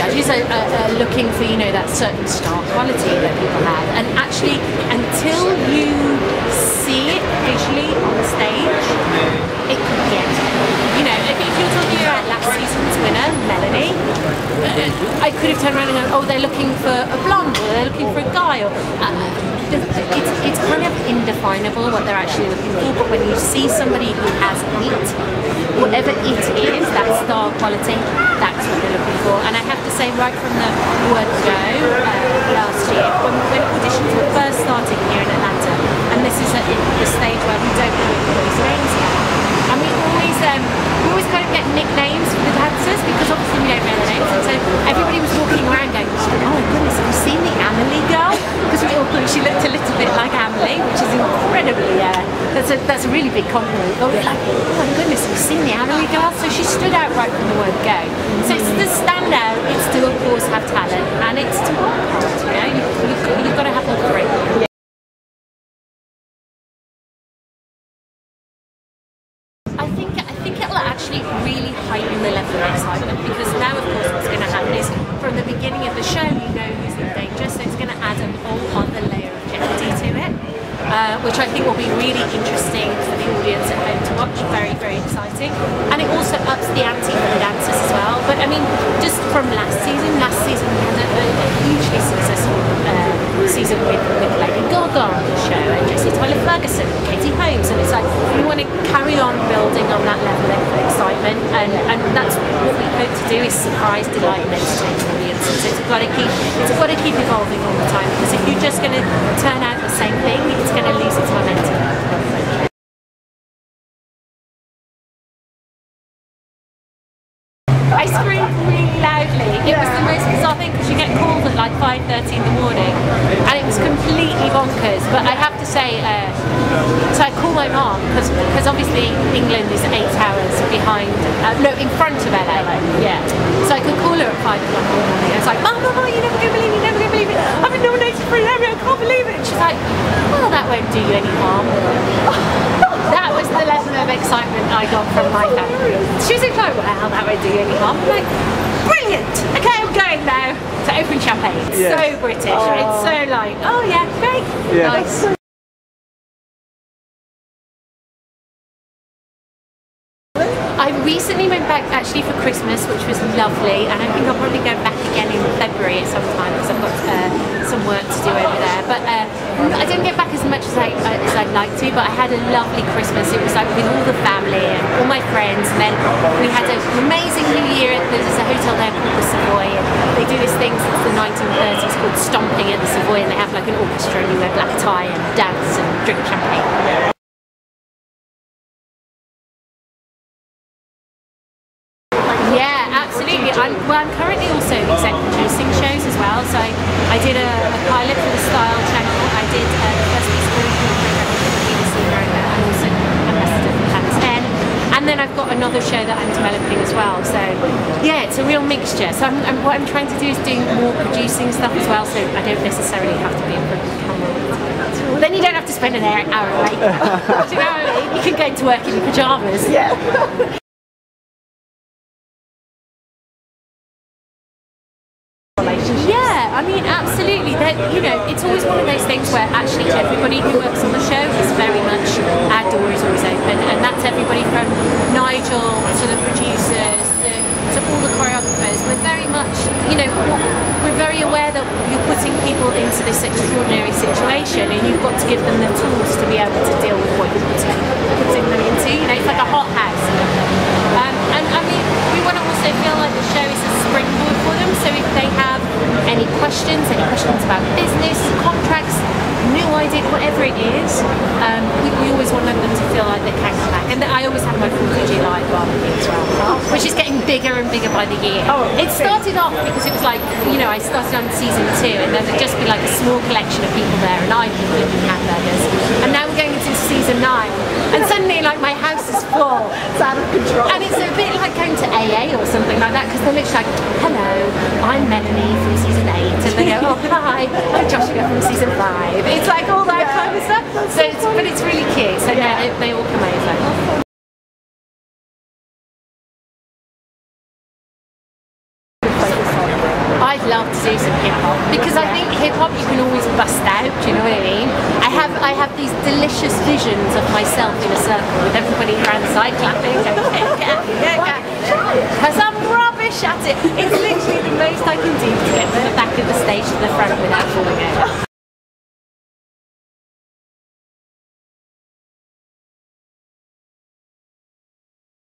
judges are looking for, you know, that certain star quality that people have, and actually until you see it visually on the stage, it could be anything. You know, if you're talking about last season's winner, Melanie, I could have turned around and gone, oh, they're looking for a blonde, or they're looking for a guy, or it's kind of indefinable what they're actually looking for. But when you see somebody who has it, whatever it is, that star quality, that's what they're looking for. And I have to say, right from the word go last year, when auditions were first starting here in Atlanta, and this is at the stage where we don't know anybody's names yet, and we always kind of get nicknames for the dancers, because obviously we don't know their names, and so everybody was walking around going, oh my goodness, have you seen the Amelie girl? Because we all thought she looked a little bit like Amelie, which is incredibly, that's a really big compliment. But we're like, oh my goodness, have you seen the Amelie girl? So she stood out right from the word go. So it's to stand out, it's to of course have talent, and it's to work hard, you know, you've got to have all three. I think it'll actually really heighten the level of excitement, because now of course what's going to happen is from the beginning of the show you know who's in danger, so it's going to add a whole other layer of jeopardy to it, which I think will be really interesting for the audience at home to watch. Very, very exciting, and it also ups the ante for the dancers as well. But I mean, just from last season we had a hugely successful season with Lady Gaga on the show, and Jessie Tyler Ferguson, and Katie Holmes, and it's like we want to carry on building on that level of excitement, and that's what we hope to do, is surprise, delight, and entertain the audiences. It's got to keep evolving all the time, because if you're just going to turn out the same thing, it's going to lose its momentum. I screamed really loudly. It was the most bizarre thing, because you get called at like 5:30 in the morning, and it was completely bonkers. But I have to say, so I call my mom, because obviously England is 8 hours behind, no, in front of LA. Yeah. So I could call her at 5 o'clock in the morning. I was like, Mum, you're never going to believe it, you're never going to believe it. I've been nominated for an Emmy, I can't believe it. And she's like, well, that won't do you any harm. That was the level of excitement I got from my family. She was like, well, that won't do you any harm. I'm like, brilliant! Okay, I'm going now to open champagne. It's so British. It's so like, oh yeah, great. Yeah. Nice. I recently went back actually for Christmas, which was lovely, and I think I'll probably go back again in February at some time, because I've got some work to do over there. But I didn't get back as much as I'd like to, but I had a lovely Christmas. It was like with all the family and all my friends, and then we had an amazing New Year. There's a hotel there called the Savoy, and they do this thing since the 1930s called stomping at the Savoy, and they have like an orchestra, and you wear black tie and dance and drink champagne. Absolutely. I'm currently also exec producing shows as well. So I did a pilot for the Style channel. I did the first piece of program for the BBC America, and also ambassador for Planet 10. And then I've got another show that I'm developing as well. So yeah, it's a real mixture. So what I'm trying to do is do more producing stuff as well. So I don't necessarily have to be in front of the camera. Then you don't have to spend an hour awake. Do you know what I mean? You can go to work in your pajamas. Yeah. Yeah, I mean, absolutely. You know, it's always one of those things where actually everybody who works on the show is very much, our door is always open, and that's everybody from Nigel to the producers to all the choreographers. We're very much, you know, we're very aware that you're putting people into this extraordinary situation, and you've got to give them the tools to be able to deal with what you're putting them into. You know, it's like a hot house. And I mean, we want to also feel like the show is a springboard for them, so if they have any questions about business, contracts, new idea, whatever it is, we always want them to feel like they can come back. And I always have my 4DG Live barbecue as well, which is getting bigger and bigger by the year. It started off because it was like, you know, I started on season 2, and there would just be like a small collection of people there, and I'd be cooking hamburgers. And now we're going into season 9, and suddenly like my house is full. It's out of control. And it's a bit like going to AA or something like that, because they're literally like, hello, I'm Melanie from season 8, and they go, oh hi, I'm Joshua from season 5. It's like all that kind of stuff. So but it's really cute. So yeah, they all come over. I'd love to do some hip hop because I think hip hop you can always bust out. Do you know what I mean? I have these delicious visions of myself in a circle with everybody around the side clapping. Because I'm rubbish at it. It's literally the most I can do to get from the back of the stage to the front without falling over.